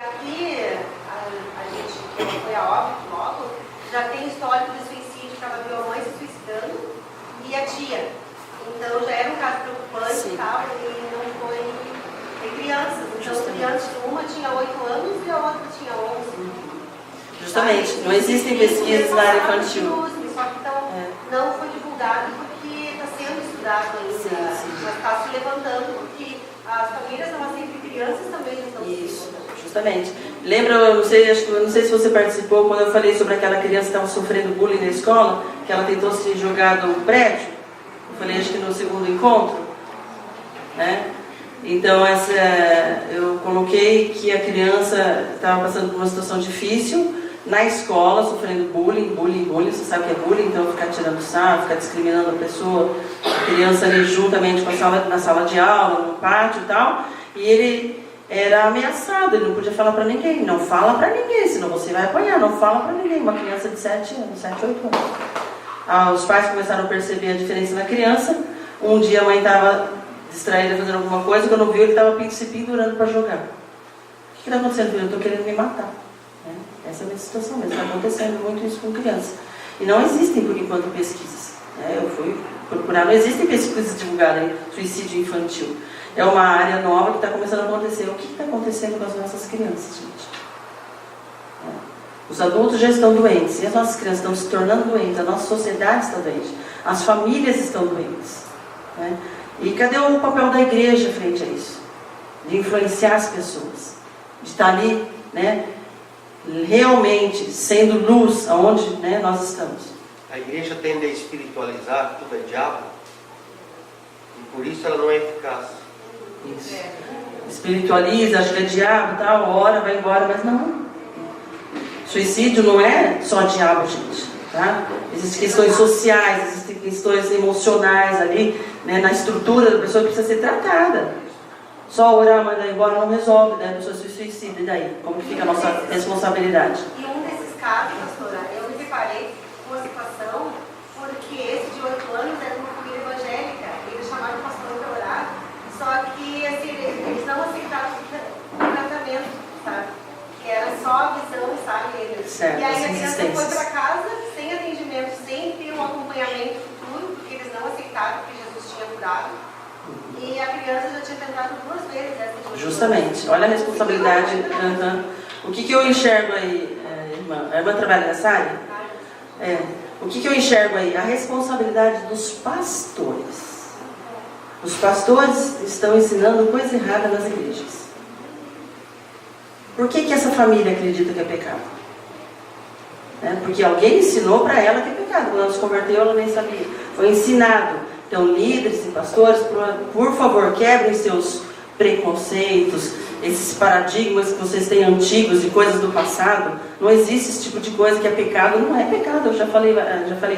Aqui, a gente que foi a óbito logo, já tem histórico de suicídio, que ela viu a mãe se suicidando e a tia. Então já era um caso preocupante e tal, e não foi de crianças. Então crianças, uma tinha 8 anos e a outra tinha 11. Justamente, não existem pesquisas na área infantil. Só que então, não foi divulgado porque está sendo estudado ainda, mas está se levantando porque as famílias não aceitam crianças também não estão. Isso, justamente. Lembra, eu não sei se você participou quando eu falei sobre aquela criança que estava sofrendo bullying na escola, que ela tentou se jogar do prédio? Eu falei, acho que no segundo encontro, né? Então, eu coloquei que a criança estava passando por uma situação difícil na escola, sofrendo bullying, você sabe o que é bullying, então ficar tirando sarro, ficar discriminando a pessoa, a criança ali juntamente com na sala de aula, no pátio e tal, e ele era ameaçado, ele não podia falar para ninguém, não fala para ninguém, senão você vai apanhar, não fala para ninguém, uma criança de 7 anos, 7, 8 anos. Os pais começaram a perceber a diferença na criança, um dia a mãe estava distraída fazendo alguma coisa, quando viu ele estava se pendurando para jogar. O que está acontecendo, filho? Eu estou querendo me matar. Essa é a minha situação mesmo, está acontecendo muito isso com criança. E não existem, por enquanto, pesquisas. Eu fui procurar, não existem pesquisas divulgadas em suicídio infantil. É uma área nova que está começando a acontecer. O que está acontecendo com as nossas crianças, gente? Os adultos já estão doentes, e as nossas crianças estão se tornando doentes, a nossa sociedade está doente, as famílias estão doentes. E cadê o papel da igreja frente a isso? De influenciar as pessoas, de estar ali, realmente sendo luz aonde nós estamos. A igreja tende a espiritualizar, tudo é diabo, e por isso ela não é eficaz. Isso. Espiritualiza, acha que é diabo, tal, ora, vai embora, mas não. Suicídio não é só diabo, gente. Tá? Existem questões sociais, existem questões emocionais ali, na estrutura da pessoa que precisa ser tratada. Só orar, mandar embora não resolve, a pessoa se suicida, e daí? Como que fica a nossa responsabilidade? E um desses casos, pastora, eu me deparei com uma situação, porque esse de 8 anos era uma família evangélica, eles chamaram o pastor para orar, só que assim, eles não aceitaram o tratamento, sabe? Que era só a visão, sabe? Certo, e aí a criança foi para casa sem atendimento, sem ter um acompanhamento futuro, porque eles não aceitaram que Jesus tinha curado. E a criança já tinha tentado 2 vezes essa. Justamente, olha a responsabilidade. O que eu enxergo aí, irmã? A irmã trabalha nessa área? O que eu enxergo aí? A responsabilidade dos pastores. Os pastores estão ensinando coisa errada nas igrejas. Por que essa família acredita que é pecado? Porque alguém ensinou para ela que é pecado. Quando ela se converteu, ela nem sabia. Foi ensinado. Então, líderes e pastores, por favor, quebrem seus preconceitos, esses paradigmas que vocês têm antigos, de coisas do passado. Não existe esse tipo de coisa que é pecado. Não é pecado. Eu já falei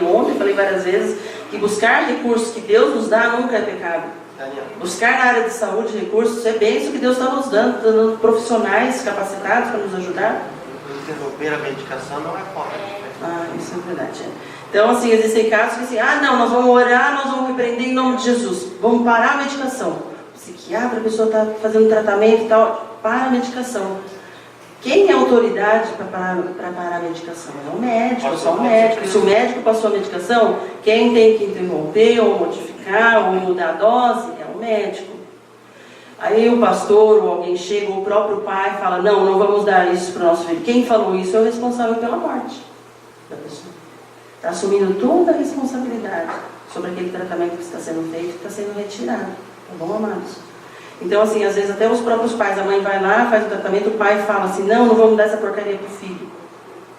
ontem, falei várias vezes, que buscar recursos que Deus nos dá nunca é pecado. Buscar na área de saúde recursos é bênção que Deus está nos dando profissionais capacitados para nos ajudar. Interromper a medicação não é falta. Isso é verdade. Então, assim, existem casos que assim, não, nós vamos orar, nós vamos repreender em nome de Jesus. Vamos parar a medicação. O psiquiatra, a pessoa está fazendo tratamento e tal, para a medicação. Quem é autoridade para parar a medicação? É o médico, só o médico. Se o médico passou a medicação, quem tem que interromper, ou modificar, ou mudar a dose, é o médico. Aí o pastor, ou alguém chega, ou o próprio pai fala, não vamos dar isso para o nosso filho. Quem falou isso é o responsável pela morte da pessoa. Está assumindo toda a responsabilidade sobre aquele tratamento que está sendo feito, que está sendo retirado. Tá bom, amados? Então, assim, às vezes até os próprios pais, a mãe vai lá, faz o tratamento, o pai fala assim, não vamos dar essa porcaria para o filho.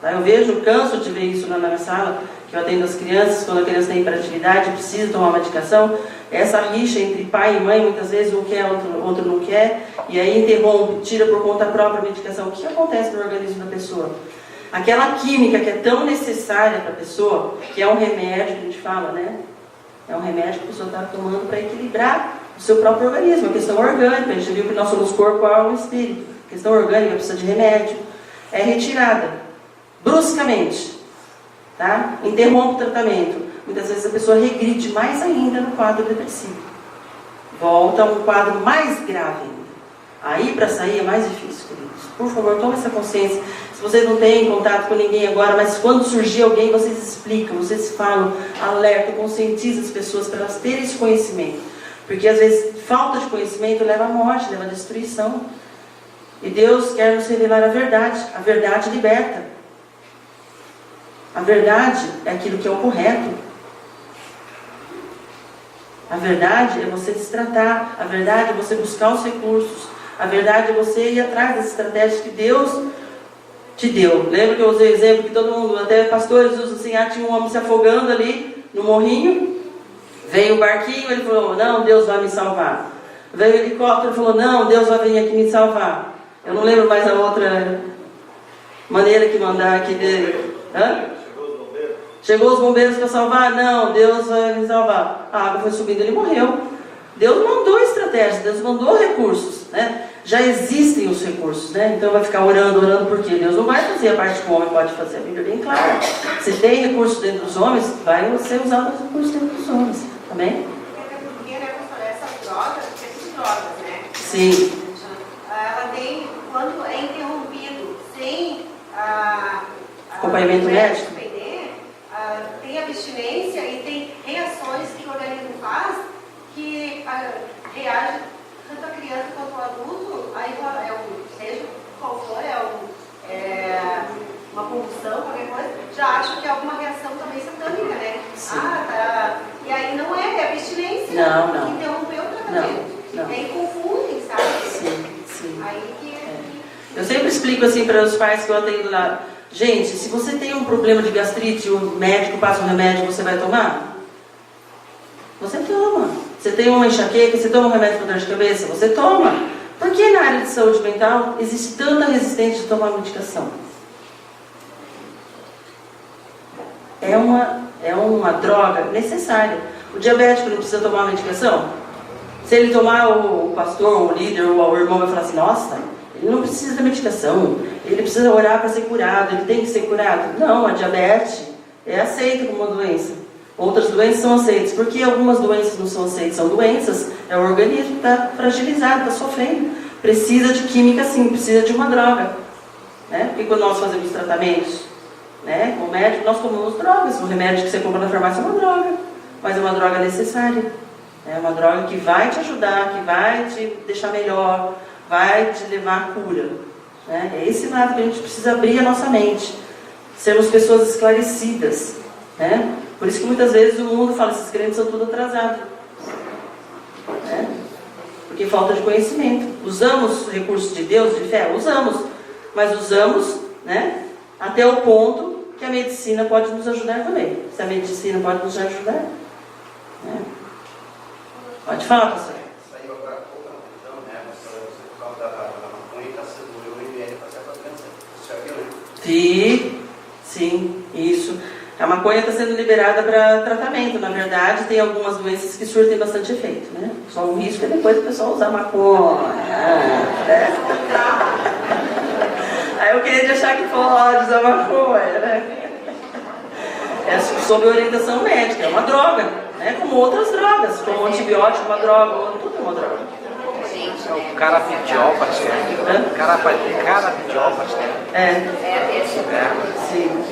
Tá? Eu canso de ver isso na minha sala, que eu atendo as crianças, quando a criança tem hiperatividade, precisa tomar uma medicação, essa rixa entre pai e mãe, muitas vezes um quer, outro não quer, e aí interrompe, tira por conta própria a medicação. O que acontece no organismo da pessoa? Aquela química que é tão necessária para a pessoa, que é um remédio que a gente fala, É um remédio que a pessoa está tomando para equilibrar o seu próprio organismo. A questão orgânica, a gente viu que nós somos corpo, alma e espírito. A questão orgânica precisa de remédio. É retirada bruscamente, tá? Interrompe o tratamento. Muitas vezes a pessoa regride mais ainda no quadro depressivo. Volta a um quadro mais grave ainda. Aí para sair é mais difícil, queridos. Por favor, tome essa consciência. Se vocês não têm contato com ninguém agora, mas quando surgir alguém, vocês explicam, vocês falam, alertam, conscientizam as pessoas para elas terem esse conhecimento. Porque às vezes falta de conhecimento leva à morte, leva à destruição. E Deus quer nos revelar a verdade liberta. A verdade é aquilo que é o correto. A verdade é você se tratar, a verdade é você buscar os recursos, a verdade é você ir atrás das estratégias que Deus te deu. Lembra que eu usei o exemplo que todo mundo, até pastores usam assim, tinha um homem se afogando ali no morrinho, veio o barquinho, ele falou, não, Deus vai me salvar. Veio o helicóptero, ele falou, não, Deus vai vir aqui me salvar. Eu não lembro mais a outra maneira que mandar aqui dele. Chegou os bombeiros para salvar? Não, Deus vai me salvar. A água foi subindo, ele morreu. Deus mandou estratégias, Deus mandou recursos, né? Já existem os recursos, né? Então vai ficar orando, porque Deus não vai fazer a parte que o homem pode fazer. A Bíblia é bem clara. Se tem recursos dentro dos homens, vai ser usado os recursos dentro dos homens. Amém? Porque, né, essas drogas, essas drogas, né? Sim. Ela tem, quando é interrompido sem acompanhamento médico, tem abstinência e tem reações que o organismo faz que reage tanto a criança quanto o adulto, aí seja qual for, uma convulsão, qualquer coisa, já acha que é alguma reação também satânica, né? Sim. E aí não é abstinência não. que interrompeu o tratamento. Não. E aí confundem, sabe? Sim. Aí Eu sempre explico assim para os pais que eu atendo lá, gente, se você tem um problema de gastrite, o médico passa um remédio, você vai tomar? Você toma. Você tem uma enxaqueca, você toma um remédio para dor de cabeça? Você toma. Por que na área de saúde mental existe tanta resistência de tomar medicação? É uma droga necessária. O diabético não precisa tomar medicação? Se ele tomar, o pastor, o líder, ou o irmão vai falar assim, nossa, ele não precisa da medicação, ele precisa orar para ser curado, ele tem que ser curado. Não, a diabetes é aceita como uma doença. Outras doenças são aceitas. Por que algumas doenças não são aceitas? São doenças, o organismo está fragilizado, está sofrendo. Precisa de química sim, precisa de uma droga. Né? Porque quando nós fazemos tratamentos, né, com o médico, nós tomamos drogas. O remédio que você compra na farmácia é uma droga, mas é uma droga necessária. É uma droga que vai te ajudar, que vai te deixar melhor, vai te levar à cura. Né? É esse lado que a gente precisa abrir a nossa mente. Sermos pessoas esclarecidas. Né? Por isso que muitas vezes o mundo fala, esses crentes são tudo atrasados. Né? Porque falta de conhecimento. Usamos recursos de Deus, de fé? Usamos. Mas usamos, né, até o ponto que a medicina pode nos ajudar também. Se a medicina pode nos ajudar. Né? Pode falar, pastor. Saiu agora pouco na televisão, né? Por causa da maconha, está sendo o IML para certas doenças. Você já viu, né? Sim, isso. A maconha está sendo liberada para tratamento. Na verdade, tem algumas doenças que surtem bastante efeito, né? Só o risco é depois o pessoal usar maconha. Né? Aí eu queria deixar que pode usar maconha, né? É sob orientação médica, é uma droga, né? Como outras drogas, como um antibiótico, uma droga, tudo é uma droga. O carapidiol, pastor. Carapidiol, pastor. Sim.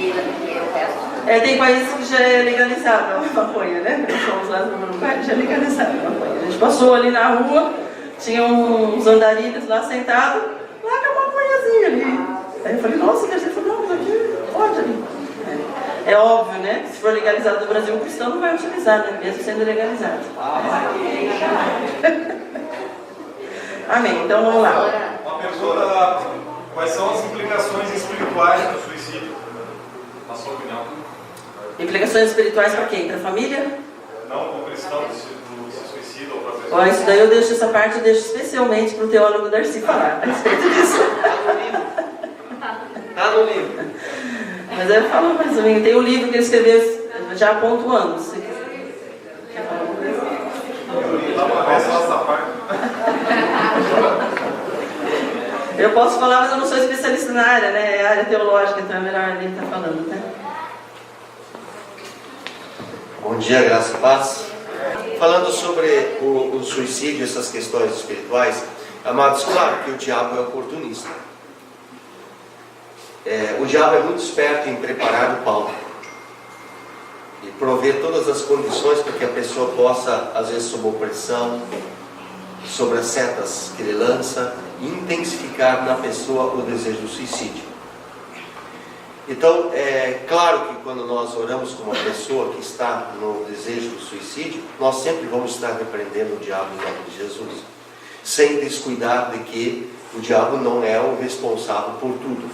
Tem países que já é legalizado a maconha, né? Nós fomos lá no Uruguai, já é legalizado a maconha. A gente passou ali na rua, tinha uns andarilhos lá sentados, lá com a maconhazinha ali. Aí eu falei, nossa, ele falou, não, mas aqui pode ali. É óbvio, né? Se for legalizado no Brasil, o cristão não vai utilizar, né? Mesmo sendo legalizado. Amém, então vamos lá. Uma pergunta, quais são as implicações espirituais do suicídio, na sua opinião? Implicações espirituais para quem? Para a família? Não, para o cristão que se suicida ou para a pessoa. Olha, isso daí eu deixo essa parte, eu deixo especialmente para o teólogo Darcy falar a respeito disso. Está no livro. Mas eu falo mais ou menos, tem um livro que ele escreveu já pontuando. Se eu posso falar, mas eu não sou especialista na área, né? É área teológica, então é melhor ele estar falando, né? Bom dia, graça e paz. Falando sobre o suicídio, essas questões espirituais, amados, claro que o diabo é oportunista. O diabo é muito esperto em preparar o Paulo e prover todas as condições para que a pessoa possa, às vezes sob opressão, sobre as setas que ele lança, intensificar na pessoa o desejo do suicídio. Então, é claro que quando nós oramos com uma pessoa que está no desejo do suicídio, nós sempre vamos estar repreendendo o diabo em nome de Jesus, sem descuidar de que o diabo não é o responsável por tudo,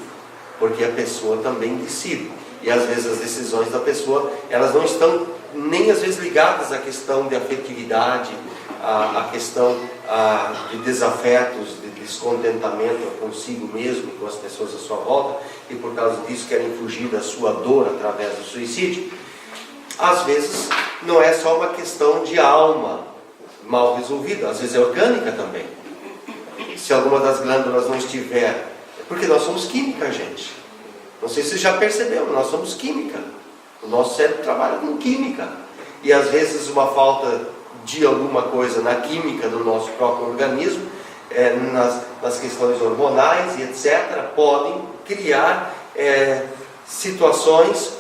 porque a pessoa também decide. E às vezes as decisões da pessoa, elas não estão nem às vezes ligadas à questão de afetividade, à questão de desafetos, de descontentamento consigo mesmo e com as pessoas à sua volta, e por causa disso querem fugir da sua dor através do suicídio. Às vezes não é só uma questão de alma mal resolvida, às vezes é orgânica também. Se alguma das glândulas não estiver, porque nós somos química, gente. Não sei se você já percebeu, nós somos química. O nosso cérebro trabalha com química. E às vezes uma falta de alguma coisa na química do nosso próprio organismo, nas questões hormonais e etc., podem criar situações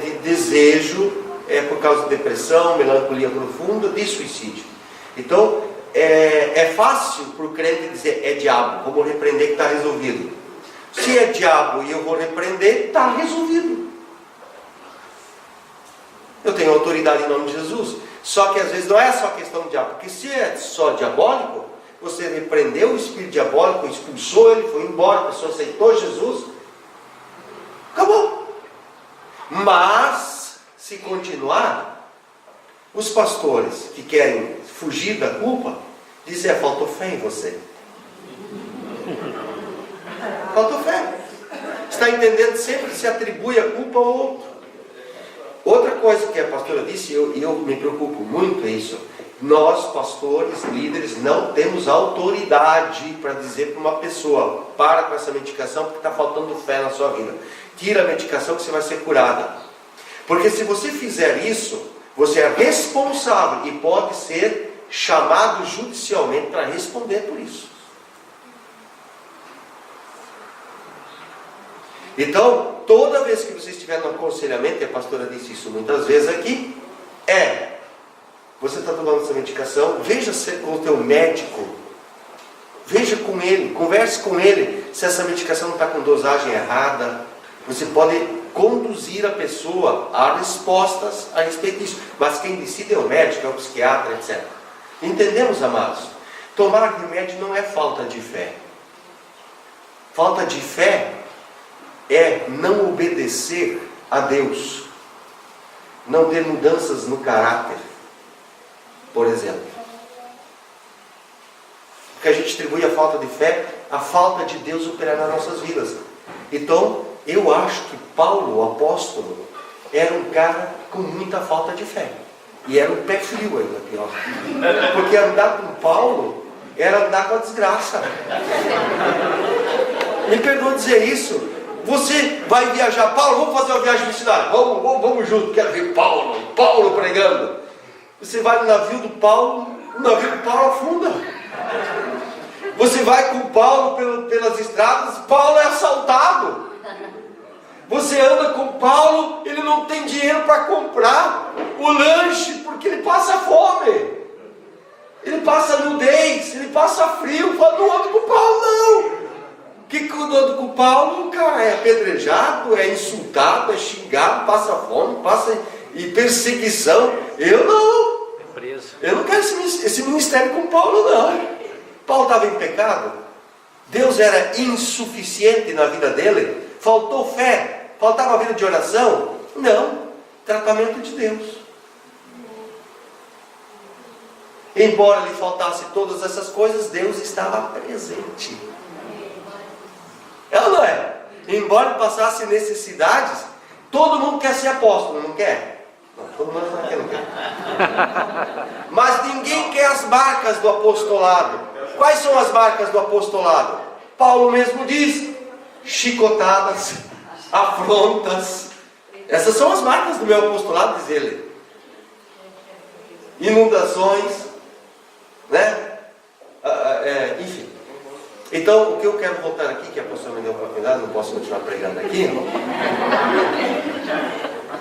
de desejo por causa de depressão, melancolia profunda, de suicídio. Então, é fácil para o crente dizer, é diabo, vou repreender que está resolvido. Se é diabo e eu vou repreender, está resolvido. Eu tenho autoridade em nome de Jesus. Só que às vezes não é só questão de diabo, porque se é só diabólico, você repreendeu o espírito diabólico, expulsou ele, foi embora, a pessoa aceitou Jesus, acabou. Mas, se continuar, os pastores que querem fugir da culpa, dizem, faltou fé em você. Faltou fé. Está entendendo? Sempre se atribui a culpa ao outro. Outra coisa que a pastora disse, e eu me preocupo muito, é isso. Nós, pastores, líderes, não temos autoridade para dizer para uma pessoa, para com essa medicação porque está faltando fé na sua vida. Tira a medicação que você vai ser curada. Porque se você fizer isso, você é responsável e pode ser chamado judicialmente para responder por isso. Então, toda vez que você estiver no aconselhamento, e a pastora disse isso muitas vezes aqui, você está tomando essa medicação, veja com o teu médico, veja com ele, converse com ele, se essa medicação não está com dosagem errada, você pode conduzir a pessoa a respostas a respeito disso, mas quem decide é o médico, é o psiquiatra, etc. Entendemos, amados? Tomar remédio não é falta de fé. Falta de fé é não obedecer a Deus, não ter mudanças no caráter, por exemplo. Porque a gente atribui a falta de fé à falta de Deus operar nas nossas vidas. Então, eu acho que Paulo, o apóstolo, era um cara com muita falta de fé. E era um pé frio ainda, pior. Porque andar com Paulo era andar com a desgraça. Me perdoa dizer isso. Você vai viajar, Paulo, vamos fazer uma viagem missionária, vamos junto, quero ver Paulo pregando. Você vai no navio do Paulo, o navio do Paulo afunda. Você vai com Paulo pelas estradas, Paulo é assaltado. Você anda com Paulo, ele não tem dinheiro para comprar o lanche, porque ele passa fome. Ele passa nudez, ele passa frio, não anda com Paulo não. Que ando com Paulo, cara, é apedrejado, é insultado, é xingado, passa fome, passa em perseguição. Eu não. Eu não quero esse ministério com Paulo, não. Paulo estava em pecado. Deus era insuficiente na vida dele. Faltou fé. Faltava vida de oração? Não. Tratamento de Deus. Embora lhe faltasse todas essas coisas, Deus estava presente. É ou não é? Embora passasse necessidades, todo mundo quer ser apóstolo, não quer? Não, todo mundo não quer. Mas ninguém quer as marcas do apostolado. Quais são as marcas do apostolado? Paulo mesmo diz: chicotadas, afrontas. Essas são as marcas do meu apostolado, diz ele. Inundações, né? Enfim. Então, o que eu quero voltar aqui, que a pastora me deu a oportunidade, não posso continuar pregando aqui,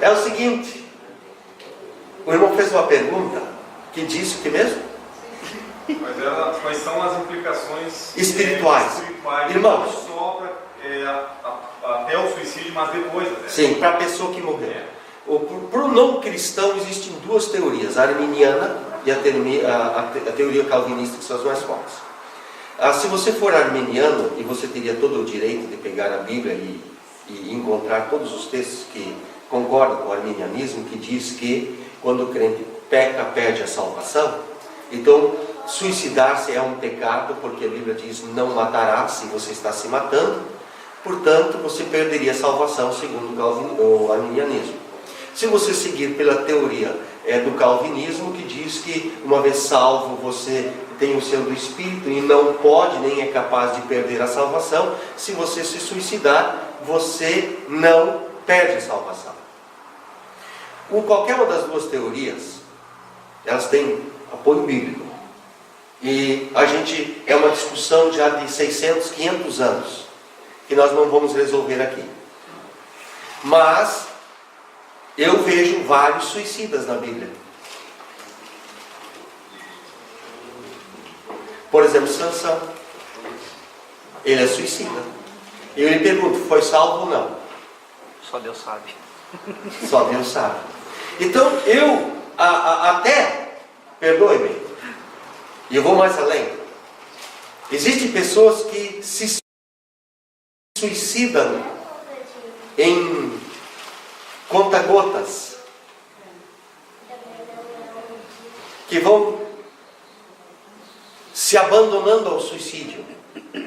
é o seguinte: o irmão fez uma pergunta que disse o que mesmo? Quais são as implicações espirituais? Irmãos, não só até o suicídio, mas depois até. Sim, para a pessoa que morreu. Para o não cristão existem duas teorias, a arminiana e a teoria calvinista, que são as mais fortes. Se você for arminiano, e você teria todo o direito de pegar a Bíblia e encontrar todos os textos que concordam com o arminianismo, que diz que quando o crente peca, perde a salvação. Então, suicidar-se é um pecado, porque a Bíblia diz: não matarás, se você está se matando. Portanto, você perderia a salvação, segundo o arminianismo. Se você seguir pela teoria do calvinismo, que diz que uma vez salvo, você tem o selo do Espírito e não pode, nem é capaz de perder a salvação, se você se suicidar, você não perde a salvação. Qualquer uma das duas teorias, elas têm apoio bíblico. E é uma discussão já de 600, 500 anos, que nós não vamos resolver aqui. Mas eu vejo vários suicidas na Bíblia. Por exemplo, Sansão. Ele é suicida. E eu lhe pergunto: foi salvo ou não? Só Deus sabe. Só Deus sabe. Então eu até, perdoe-me, e eu vou mais além. Existem pessoas que se suicidam em conta-gotas, que vão se abandonando ao suicídio,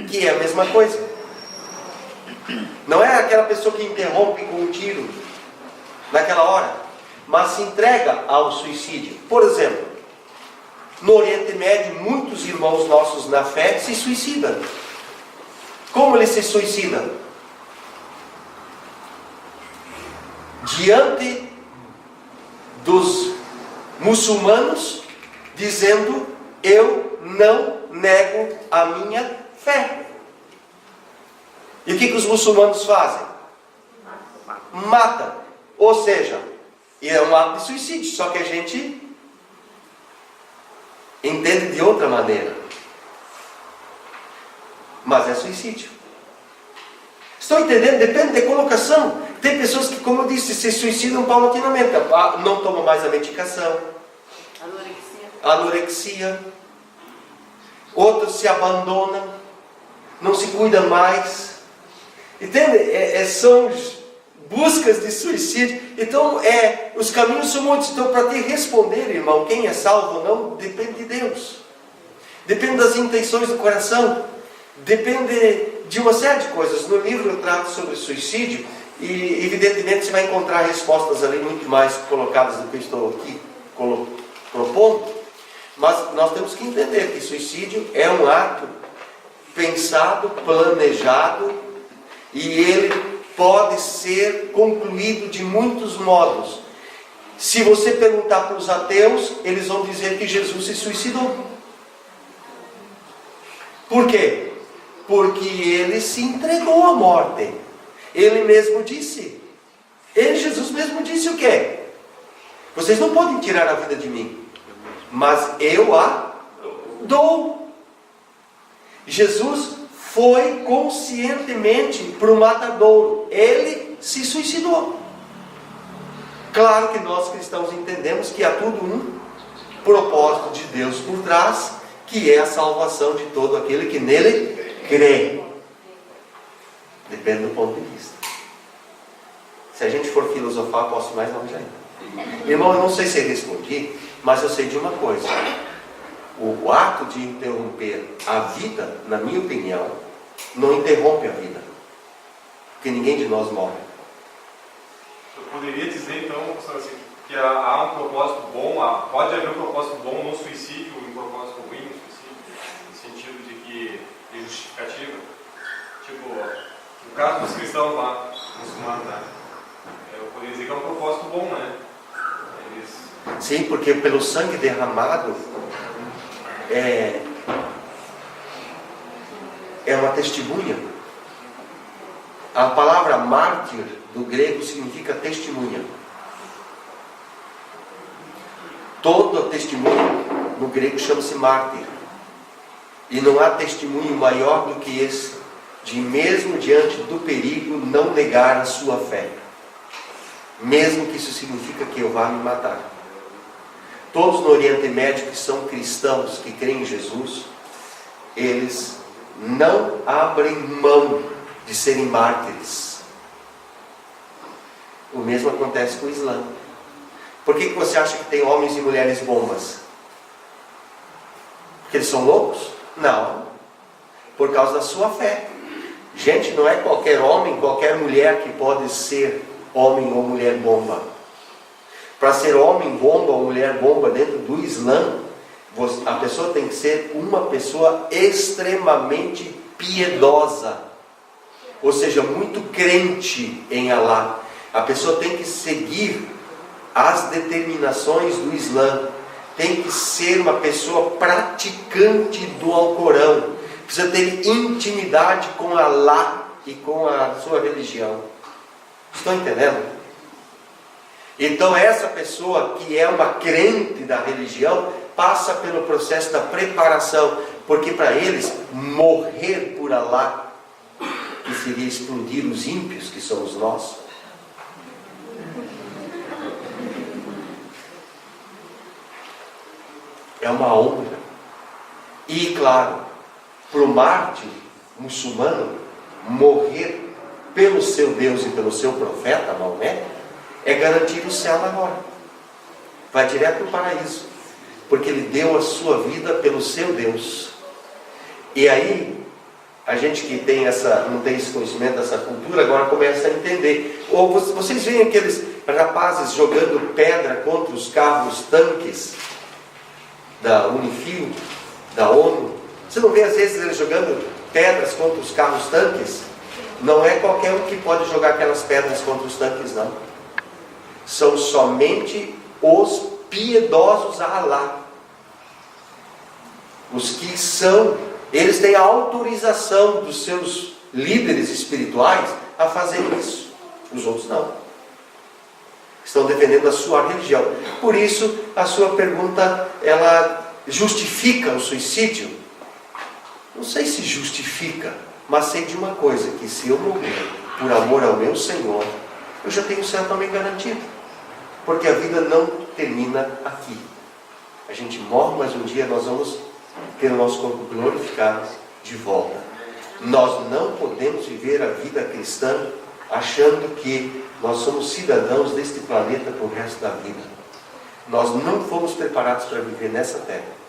que é a mesma coisa. Não é aquela pessoa que interrompe com um tiro naquela hora, mas se entrega ao suicídio. Por exemplo, no Oriente Médio, muitos irmãos nossos na fé se suicidam. Como eles se suicidam? Diante dos muçulmanos, dizendo: eu não nego a minha fé. E o que os muçulmanos fazem? Matam. Ou seja, é um ato de suicídio, só que a gente entende de outra maneira. Mas é suicídio. Estão entendendo? Depende da colocação. Tem pessoas que, como eu disse, se suicidam paulatinamente. Não tomam mais a medicação. Anorexia. Outros se abandonam. Não se cuidam mais. Entende? São buscas de suicídio. Então, os caminhos são muitos. Então, para te responder, irmão, quem é salvo ou não, depende de Deus. Depende das intenções do coração. Depende de uma série de coisas. No livro eu trato sobre suicídio e, evidentemente, você vai encontrar respostas ali muito mais colocadas do que eu estou aqui propondo. Mas nós temos que entender que suicídio é um ato pensado, planejado, e ele pode ser concluído de muitos modos. Se você perguntar para os ateus, eles vão dizer que Jesus se suicidou. Por quê? Porque ele se entregou à morte. Ele mesmo disse. Jesus mesmo disse o quê? Vocês não podem tirar a vida de mim, mas eu a dou. Jesus foi conscientemente para o matadouro. Ele se suicidou. Claro que nós cristãos entendemos que há tudo um propósito de Deus por trás, que é a salvação de todo aquele que nele crê. Depende do ponto de vista. Se a gente for filosofar, posso ir mais longe ainda. Irmão, eu não sei se eu respondi, mas eu sei de uma coisa. O ato de interromper a vida, na minha opinião, não interrompe a vida. Porque ninguém de nós morre. Eu poderia dizer, então, assim, que há um propósito bom, pode haver um propósito bom no suicídio e um propósito ruim no suicídio, no sentido de que é justificativa. Tipo, no caso dos cristãos lá, muçulmanos, né? Eu poderia dizer que é um propósito bom, né? Sim, porque pelo sangue derramado, é uma testemunha. A palavra mártir do grego significa testemunha. Todo testemunho no grego chama-se mártir. E não há testemunho maior do que esse, de mesmo diante do perigo não negar a sua fé. Mesmo que isso significa que eu vá me matar. Todos no Oriente Médio que são cristãos, que creem em Jesus, eles não abrem mão de serem mártires. O mesmo acontece com o Islã. Por que você acha que tem homens e mulheres bombas? Porque eles são loucos? Não. Por causa da sua fé. Gente, não é qualquer homem, qualquer mulher que pode ser homem ou mulher bomba. Para ser homem bomba ou mulher bomba dentro do Islã, a pessoa tem que ser uma pessoa extremamente piedosa. Ou seja, muito crente em Alá. A pessoa tem que seguir as determinações do Islã. Tem que ser uma pessoa praticante do Alcorão. Precisa ter intimidade com Alá e com a sua religião. Estão entendendo? Então essa pessoa que é uma crente da religião passa pelo processo da preparação. Porque para eles, morrer por Alá, que seria explodir os ímpios, que somos nós, é uma honra. E claro, para o mártir muçulmano, morrer pelo seu Deus e pelo seu profeta, Maomé, é garantir o céu agora. Vai direto para o paraíso. Porque ele deu a sua vida pelo seu Deus. E aí, a gente que tem não tem esse conhecimento, essa cultura, agora começa a entender. Ou vocês veem aqueles rapazes jogando pedra contra os carros tanques da Unifil, da ONU. Você não vê às vezes eles jogando pedras contra os carros tanques? Não é qualquer um que pode jogar aquelas pedras contra os tanques, não. São somente os piedosos a Alá. Os que eles têm a autorização dos seus líderes espirituais a fazer isso. Os outros não. Estão defendendo a sua religião. Por isso, a sua pergunta, ela justifica o suicídio? Não sei se justifica, mas sei de uma coisa, que se eu morrer por amor ao meu Senhor, eu já tenho o céu também garantido. Porque a vida não termina aqui. A gente morre, mas um dia nós vamos ter o nosso corpo glorificado de volta. Nós não podemos viver a vida cristã achando que nós somos cidadãos deste planeta para o resto da vida. Nós não fomos preparados para viver nessa terra.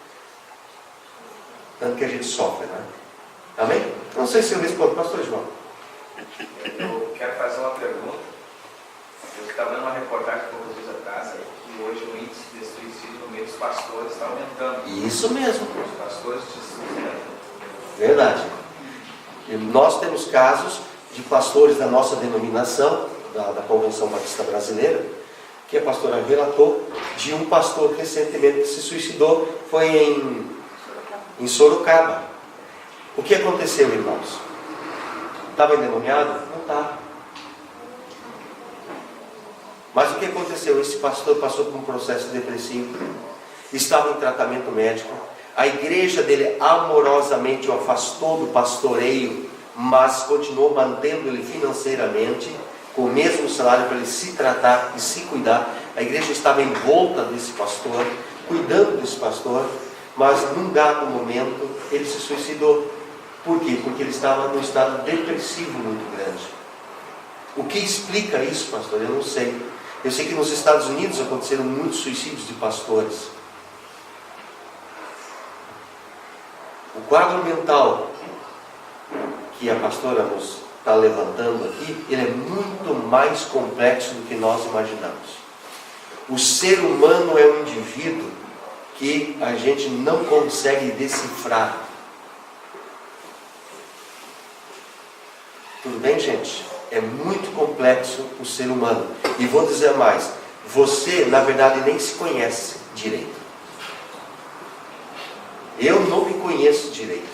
Tanto que a gente sofre, né? Amém? Não sei se eu respondo, pastor João. Eu quero fazer uma pergunta. Eu estava vendo uma reportagem poucos dias atrás que hoje o índice de suicídio no meio dos pastores está aumentando. Isso mesmo. Os pastores de suicídio. Verdade. E nós temos casos de pastores da nossa denominação, da Convenção Batista Brasileira, que a pastora relatou de um pastor recentemente que se suicidou, foi em Sorocaba. O que aconteceu, irmãos? Estava endemoniado? Não estava. Mas o que aconteceu? Esse pastor passou por um processo depressivo, estava em tratamento médico, a igreja dele amorosamente o afastou do pastoreio, mas continuou mantendo ele financeiramente, com o mesmo salário para ele se tratar e se cuidar. A igreja estava em volta desse pastor, cuidando desse pastor, mas num dado momento ele se suicidou. Por quê? Porque ele estava num estado depressivo muito grande. O que explica isso, pastor? Eu não sei. Eu sei que nos Estados Unidos aconteceram muitos suicídios de pastores. O quadro mental que a pastora nos está levantando aqui, ele é muito mais complexo do que nós imaginamos. O ser humano é um indivíduo que a gente não consegue decifrar. Tudo bem, gente? É muito complexo o ser humano. E vou dizer mais, você na verdade nem se conhece direito. Eu não me conheço direito.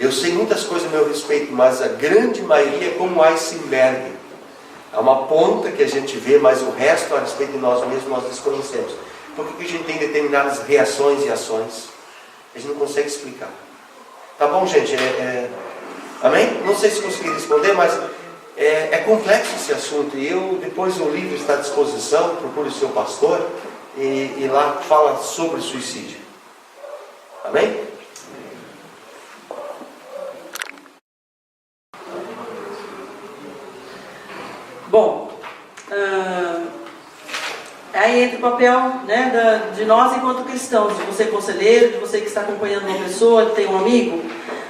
Eu sei muitas coisas a meu respeito, mas a grande maioria é como iceberg. Há uma ponta que a gente vê, mas o resto a respeito de nós mesmos nós desconhecemos. Por que a gente tem determinadas reações e ações? A gente não consegue explicar. Tá bom, gente? Amém? Não sei se consegui responder, mas é complexo esse assunto. E depois o livro está à disposição, procure o seu pastor e lá fala sobre suicídio. Amém? Bom, aí entra o papel, né, de nós enquanto cristãos, de você conselheiro, de você que está acompanhando uma pessoa, que tem um amigo.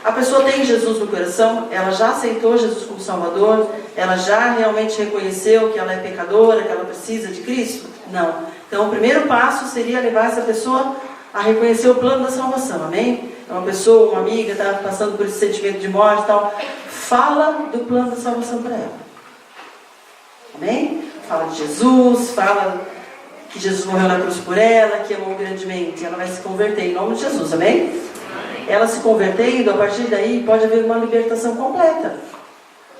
A pessoa tem Jesus no coração, ela já aceitou Jesus como Salvador, ela já realmente reconheceu que ela é pecadora, que ela precisa de Cristo? Não. Então o primeiro passo seria levar essa pessoa a reconhecer o plano da salvação, amém? É uma pessoa, uma amiga, está passando por esse sentimento de morte e tal, fala do plano da salvação para ela. Amém? Fala de Jesus, fala que Jesus morreu na cruz por ela, que amou grandemente. Ela vai se converter em nome de Jesus, amém? Ela se convertendo, a partir daí pode haver uma libertação completa.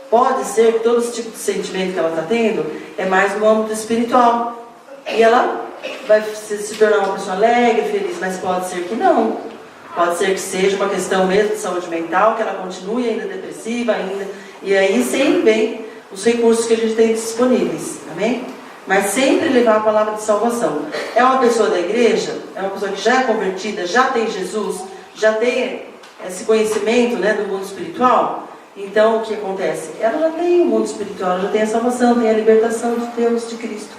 Pode ser que todo esse tipo de sentimento que ela está tendo é mais no âmbito espiritual. E ela vai se tornar uma pessoa alegre, feliz, mas pode ser que não. Pode ser que seja uma questão mesmo de saúde mental, que ela continue ainda depressiva, e aí sempre vem os recursos que a gente tem disponíveis, amém? Mas sempre levar a palavra de salvação. É uma pessoa da igreja, é uma pessoa que já é convertida, já tem Jesus, já tem esse conhecimento, né, do mundo espiritual. Então o que acontece? Ela já tem o mundo espiritual, ela já tem a salvação, tem a libertação de Deus, de Cristo.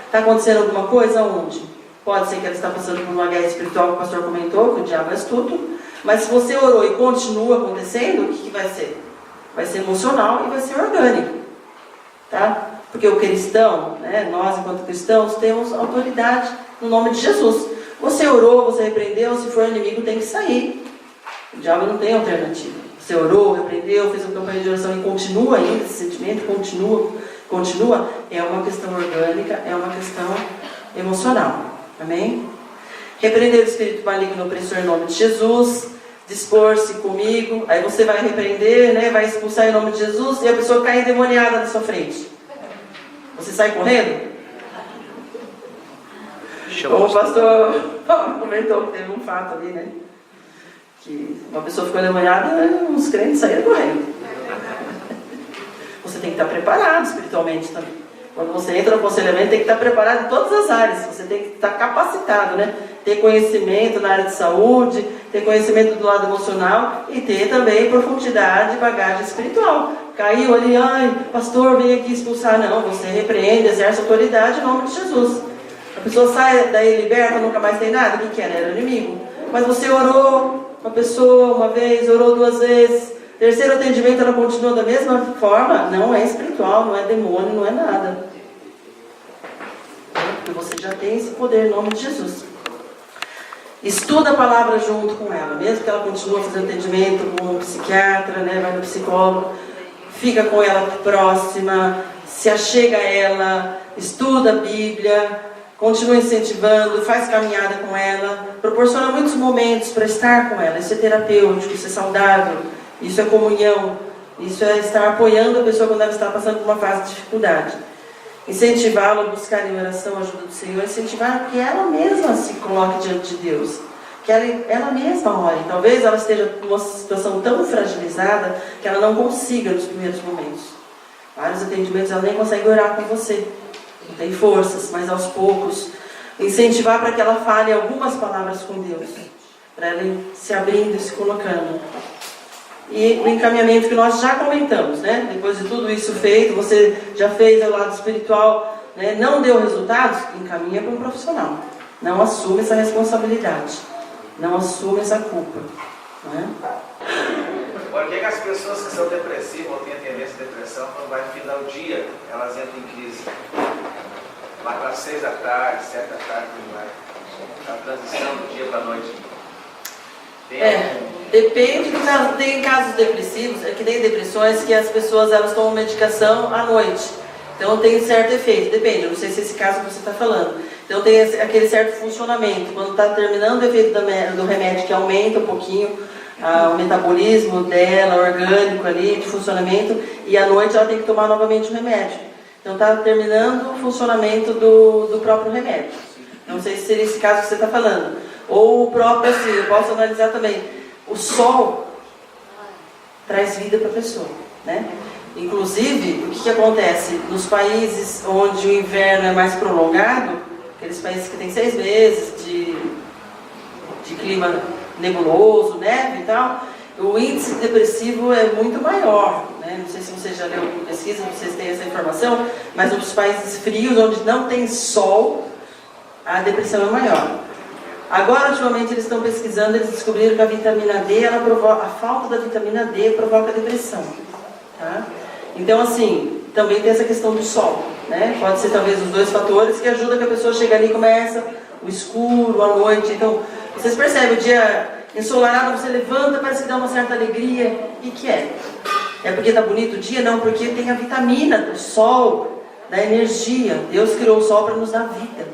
Está acontecendo alguma coisa? Onde? Pode ser que ela está passando por uma guerra espiritual, que o pastor comentou, que o diabo é astuto. Mas se você orou e continua acontecendo, o que vai ser? Vai ser emocional e vai ser orgânico. Tá? Porque o cristão, né, nós enquanto cristãos, temos autoridade no nome de Jesus. Você orou, você repreendeu, se for inimigo tem que sair. O diabo não tem alternativa. Você orou, repreendeu, fez uma campanha de oração e continua ainda, esse sentimento continua, é uma questão orgânica, é uma questão emocional. Amém? Repreender o espírito maligno opressor em nome de Jesus, dispor-se comigo, aí você vai repreender, né, vai expulsar em nome de Jesus e a pessoa cai endemoniada na sua frente. Você sai correndo? Como o pastor comentou que teve um fato ali, né? Que uma pessoa ficou endemoniada, uns crentes saíram correndo. Você tem que estar preparado espiritualmente também. Quando você entra no aconselhamento, tem que estar preparado em todas as áreas. Você tem que estar capacitado, né? Ter conhecimento na área de saúde, ter conhecimento do lado emocional e ter também profundidade, bagagem espiritual. Caiu ali, ai, pastor, vem aqui expulsar. Não, você repreende, exerce autoridade em nome de Jesus. A pessoa sai daí liberta, nunca mais tem nada. O que era? Era o inimigo. Mas você orou uma pessoa uma vez, orou 2 vezes. Terceiro atendimento, ela continua da mesma forma. Não é espiritual, não é demônio, não é nada. Porque você já tem esse poder em nome de Jesus. Estuda a palavra junto com ela. Mesmo que ela continue fazendo atendimento com um psiquiatra, né, vai no psicólogo. Fica com ela próxima, se achega a ela, estuda a Bíblia, continua incentivando, faz caminhada com ela, proporciona muitos momentos para estar com ela. Isso é terapêutico, isso é saudável, isso é comunhão, isso é estar apoiando a pessoa quando ela está passando por uma fase de dificuldade. Incentivá-la a buscar em oração a ajuda do Senhor, incentivar que ela mesma se coloque diante de Deus. Que ela mesma ore. Talvez ela esteja numa situação tão fragilizada que ela não consiga nos primeiros momentos. Vários atendimentos ela nem consegue orar com você. Não tem forças, mas aos poucos. Incentivar para que ela fale algumas palavras com Deus. Para ela ir se abrindo e se colocando. E o encaminhamento que nós já comentamos, né? Depois de tudo isso feito, você já fez o lado espiritual, né? Não deu resultados, encaminha para um profissional. Não assume essa responsabilidade. Não assume essa culpa. Não é? Por que as pessoas que são depressivas ou têm a tendência à depressão, quando vai no final do dia, elas entram em crise? Lá para 6 da tarde, 7 da tarde, vai. A transição do dia para a noite. Depende do caso. Tem casos depressivos, é que nem depressões, que as pessoas elas tomam medicação à noite. Então tem certo efeito, depende, eu não sei se é esse caso que você está falando. Então tem aquele certo funcionamento. Quando está terminando o efeito do remédio, que aumenta um pouquinho o metabolismo dela, orgânico ali, de funcionamento, e à noite ela tem que tomar novamente o remédio. Então está terminando o funcionamento do próprio remédio. Não sei se seria esse caso que você está falando. Ou o próprio, assim, eu posso analisar também. O sol traz vida para a pessoa, né? Inclusive, o que acontece? Nos países onde o inverno é mais prolongado, aqueles países que têm 6 meses de clima nebuloso, neve e tal, o índice depressivo é muito maior, né? Não sei se você já leu pesquisa, vocês têm essa informação, mas nos países frios, onde não tem sol, a depressão é maior. Agora, ultimamente, eles estão pesquisando, eles descobriram que a vitamina D, a falta da vitamina D provoca depressão. Tá? Então, assim, também tem essa questão do sol, né? Pode ser talvez os 2 fatores que ajudam que a pessoa chega ali e começa o escuro, a noite. Então, vocês percebem, o dia ensolarado, você levanta, parece que dá uma certa alegria. O que é? É porque está bonito o dia? Não, porque tem a vitamina do sol, da energia. Deus criou o sol para nos dar vida,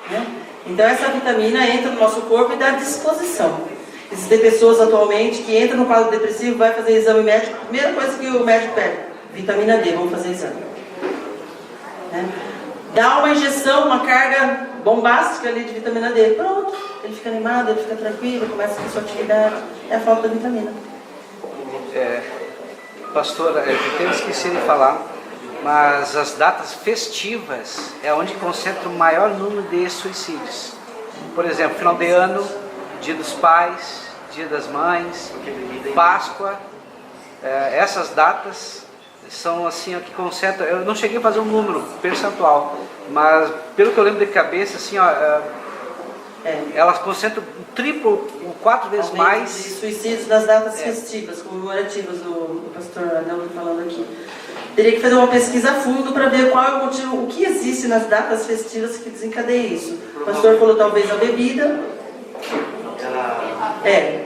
né? Então essa vitamina entra no nosso corpo e dá disposição. Existem pessoas atualmente que entram no quadro depressivo, vai fazer exame médico, a primeira coisa que o médico pede, vitamina D, vamos fazer exame. Né? Dá uma injeção, uma carga bombástica ali de vitamina D, pronto, ele fica animado, ele fica tranquilo, começa a sua atividade, é a falta da vitamina. Pastora, eu tenho esquecido de falar, mas as datas festivas é onde concentra o maior número de suicídios. Por exemplo, final de ano, Dia dos Pais, Dia das Mães, Páscoa, essas datas são assim, o que concentra. Eu não cheguei a fazer um número percentual, mas pelo que eu lembro de cabeça, assim, elas concentram triplo ou 4 vezes mais. De suicídios nas datas festivas, comemorativas, do pastor Adão falando aqui. Teria que fazer uma pesquisa a fundo para ver qual é o motivo, o que existe nas datas festivas que desencadeia isso. O pastor falou talvez a bebida.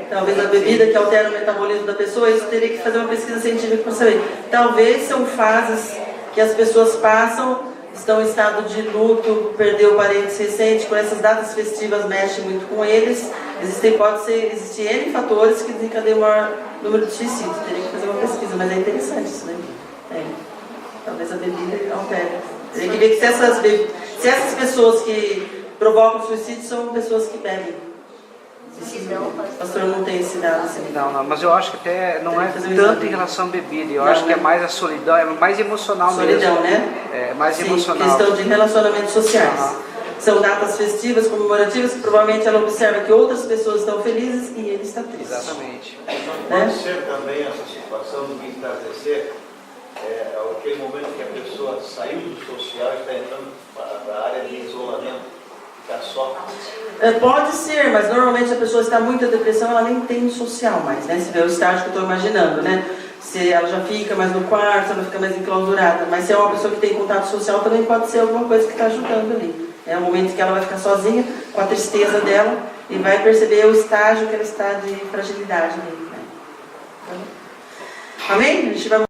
Talvez a bebida que altera o metabolismo da pessoa, isso teria que fazer uma pesquisa científica para saber. Talvez são fases que as pessoas passam, estão em estado de luto, perdeu parentes recentes, com essas datas festivas mexe muito com eles. Existem N fatores que desencadeiam o maior número de suicídios. Teria que fazer uma pesquisa, mas é interessante isso, né? Talvez a bebida altere. Teria que ver que se essas pessoas que provocam suicídio são pessoas que bebem. O pastor não tem esse dado assim. Não, mas eu acho que até não é tanto em relação à bebida, eu acho que é mais a solidão, é mais emocional mesmo. Solidão, né? É mais emocional. Questão de relacionamentos sociais. São datas festivas, comemorativas, que provavelmente ela observa que outras pessoas estão felizes e ele está triste. Exatamente. Pode ser também essa situação do que entardecer, aquele momento que a pessoa saiu do social e está entrando para a área de isolamento. Só. Pode ser, mas normalmente a pessoa está muito em depressão, ela nem tem social mais, né? Se vê o estágio que eu estou imaginando, né? Se ela já fica mais no quarto, ela fica mais enclausurada. Mas se é uma pessoa que tem contato social, também pode ser alguma coisa que está ajudando ali. É o momento que ela vai ficar sozinha, com a tristeza dela, e vai perceber o estágio que ela está de fragilidade ali, né? Amém? A gente vai